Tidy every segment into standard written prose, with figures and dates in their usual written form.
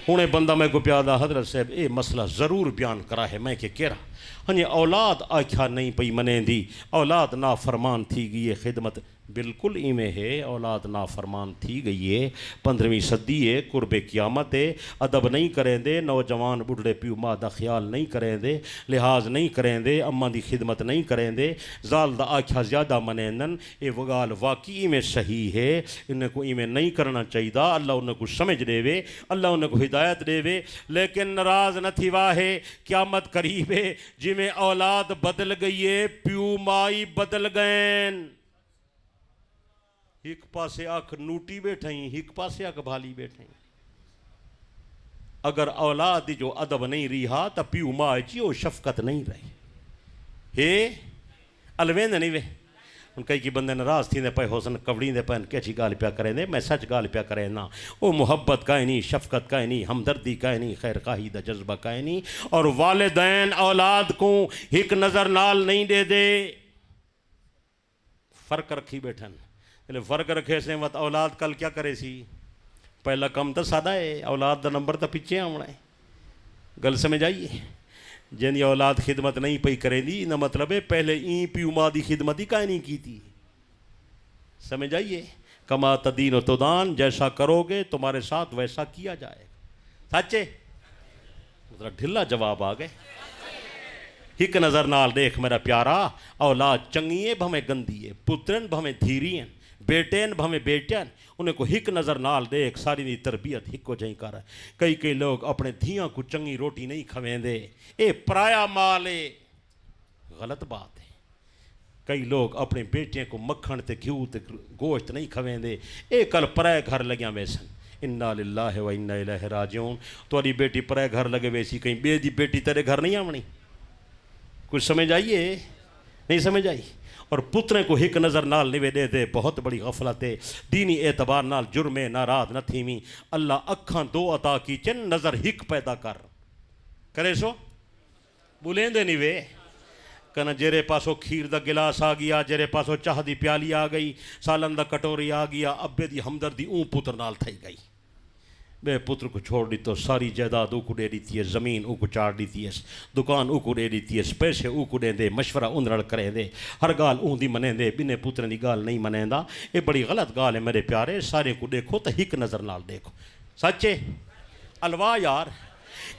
हुणे बंदा मैं को प्यादा हजरत साहब ये मसला ज़रूर बयान करा है मैं कि केरा हाँ औलाद आख्या नहीं पई मनेंदी औलाद ना फरमान थी गई है खिदमत बिल्कुल इवें है औलाद ना फरमान थी गई है 15वीं सदी है कुर्बे क़यामत है अदब नहीं करेंदे नौजवान बुढ़े प्यू माँ का ख्याल नहीं करेंदे लिहाज नहीं करेंदे अम्मा की खिदमत नहीं करेंदे जाल दा आख्या ज़्यादा मनेंदन ये वगाल वाकई में सही है इन्हें को इवें नहीं करना चाहिए अल्लाह उन्हें को समझ देवे अल्लाह उन्हें को हिदायत देवे लेकिन नाराज न थी वाहे क़यामत करीब है जिमें औलाद बदल गई है प्यू माई बदल गए एक पासे अख नूटी बैठे एक पासे अख भाली बैठे अगर औलाद जो अदब नहीं रहा तो प्यू माँ ची वो शफकत नहीं रही हे अलवेंद नहीं वे उन कई की बंदे नाराज थी पे होसन कवड़ी दे पैन कैसी गाल प्या करें दे मैं सच गाल प्या करें ना वो मुहब्बत का नहीं शफकत का नहीं हमदर्दी का नहीं खैर खाही दा जज्बा का नहीं और वालिदैन औलाद को एक नज़र नाल नहीं दे दे फ़र्क रखी बैठन फ़र्क रखे से मत औलाद कल क्या करे सी पहला कम तो सादा है औलाद का नंबर तो पिछे आना है गल समझ आइए जिन औलाद खिदमत नहीं पई करेंदी ना मतलब है पहले ई प्यू माँ की खिदमत ही काहे नहीं की थी समझ आइए कमा तदीन तुदान जैसा करोगे तुम्हारे साथ वैसा किया जाएगा सच्चे मतलब ढिला जवाब आ गए एक नज़र नाल देख मेरा प्यारा औलाद चंगी है भवें गंदी है पुत्रन भवें धीरी हैं बेटेन भवें बेटियन उन्हें को हिक नज़र नाल देख सारी दी तरबियत हिको जही कर कई कई लोग अपने धियाँ को चंगी रोटी नहीं खवेंदे ये पराया माल है गलत बात है कई लोग अपने बेटियों को मक्खन ते घ्यू ते गोश्त नहीं खवेंदे ये कल पराए घर लग्या वैसन इन्ना लिल्लाहि व इन्ना इलैहि राजिऊन तुहाडी बेटी पराए घर लगे वैसी कहीं बे दी बेटी तेरे घर नहीं आवनी कुछ समझ आइए नहीं समझ आई और पुत्र को हिक नज़र नाल निवे दे दे बहुत बड़ी गफलत है दीनी एतबार नाल जुर्मे नाराज न थीवी अल्लाह अखा दो अता की चिन नज़र हिक पैदा कर करे सो बुलेंदे नहीं वे कना जेरे पासों खीर दा गिलास आ गया जेरे पासों चाह दी प्याली आ गई सालन दा कटोरी आ गया अब्बे दी हमदर्दी ऊँ पुत्र नाल थई गई बे पुत्र को छोड़ दी तो सारी जायदाद ऊको दे दी है ज़मीन ऊको चाड़ दी है दुकान ऊको दे दी है पैसे ऊको देंदे मशवरा उंदड़ करें दे हर गाल ऊँदी मनेंदे बिने पुत्र की गाल नहीं मनेंदा ये बड़ी गलत गाल है मेरे प्यारे सारे को देखो तो हिक नज़र नाल देखो सच्चे अलवा यार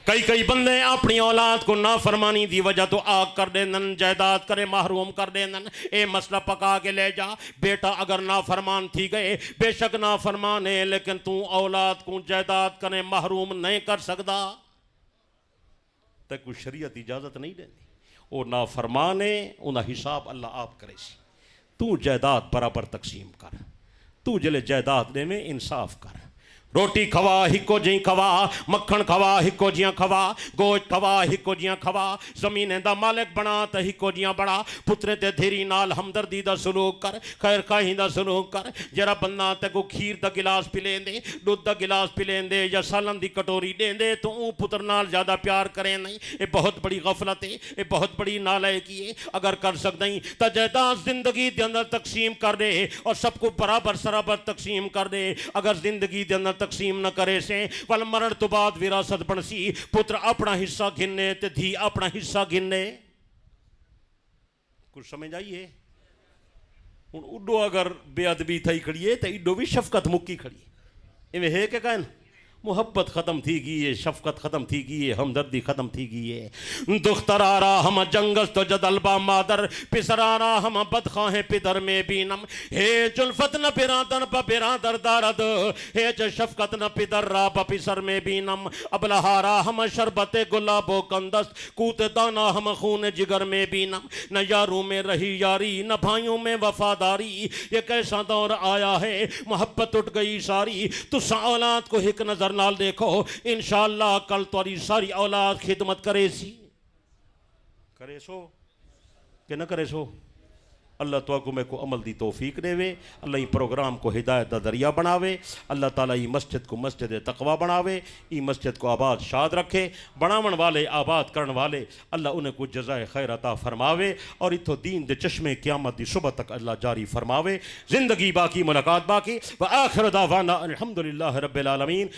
कई कई बंदे अपनी औलाद को ना फरमानी दी वजह तो आग कर देन जायदाद करे महरूम कर देन ए मसला पका के ले जा बेटा अगर ना फरमान थी गए बेशक ना फरमान है लेकिन तू औलाद को जायदाद करे महरूम नहीं कर सकता तो कोई शरीयत इजाजत नहीं देती वो ना फरमान है उनका हिसाब अल्लाह आप करे सी तू जायदाद बराबर तकसीम कर तू जले जायदाद दे में इंसाफ कर रोटी खवा हिको जी खवा मक्खन खवा हिको जियां खवा गोश्त खवा हिको जियां खवा जमीने दा मालिक बना तो हिको जियां बड़ा पुत्रे ते धीरी नाल हमदर्दी दा सलूक कर खैर खाही दा सलूक कर जरा बंदा ते को खीर दा गिलास पिलेंदे दूध दा गिलास पिलेंदे या सालन दी कटोरी देंदे तो ऊ पुत्र नाल ज़्यादा प्यार करें नहीं ये बहुत बड़ी गफलत है ये बहुत बड़ी नालायकी है अगर कर सकते ही तो जायदाद जिंदगी के अंदर तकसीम कर दे और सबको बराबर सराबर तकसीम कर दे अगर जिंदगी के अंदर तकसीम न करे से वल मरण तो बाद विरासत बनसी पुत्र अपना हिस्सा गिनने ते धी अपना हिस्सा गिनने कुछ समझ आइए हुण उडो अगर बेअदबी थई खड़ी है तो इडो भी शफकत मुक्की खड़ी इवें है के कहन मुहब्बत ख़त्म थी गई है शफकत ख़त्म थी गई है हमदर्दी ख़त्म थी गई है दुख्तरारा हम जंगस तो जदलबा मादर पिसरारा हम बदखाहे पिदर में बीनम हे जुल्फत न बिरादर ब बिरादर दारद हे ज शफकत न पिदर रा ब पिसर में बीनम अबलहारा हम शरबत गुलाबो कंदस कूत दाना हम खून जिगर में बीनम न यारों में रही यारी न भाइयों में वफादारी ये कैसा दौर आया है मोहब्बत उठ गई सारी तुसा औलाद को हिक नजर नाल देखो इंशाअल्लाह कल तुम्हारी सारी औलाद खिदमत करे सो कि न करे सो अल्लाह तो मैं को अमल दी तौफीक देवे अल्लाह ई प्रोग्राम को हिदायत का दरिया बनावे अल्लाह ताला ई मस्जिद को मस्जिद तकवा बनावे ई मस्जिद को आबाद शाद रखे बनावन वाले आबाद करने वाले अल्लाह उन्हें कुछ जज़ाए खैर अता फरमावे और इथों दीन दे चश्मे क़यामत दी सुबह तक अल्लाह जारी फरमावे ज़िंदगी बाकी मुलाकात बाकी व आखिर दावाना अल्हम्दुलिल्लाहि रब्बिल आलमीन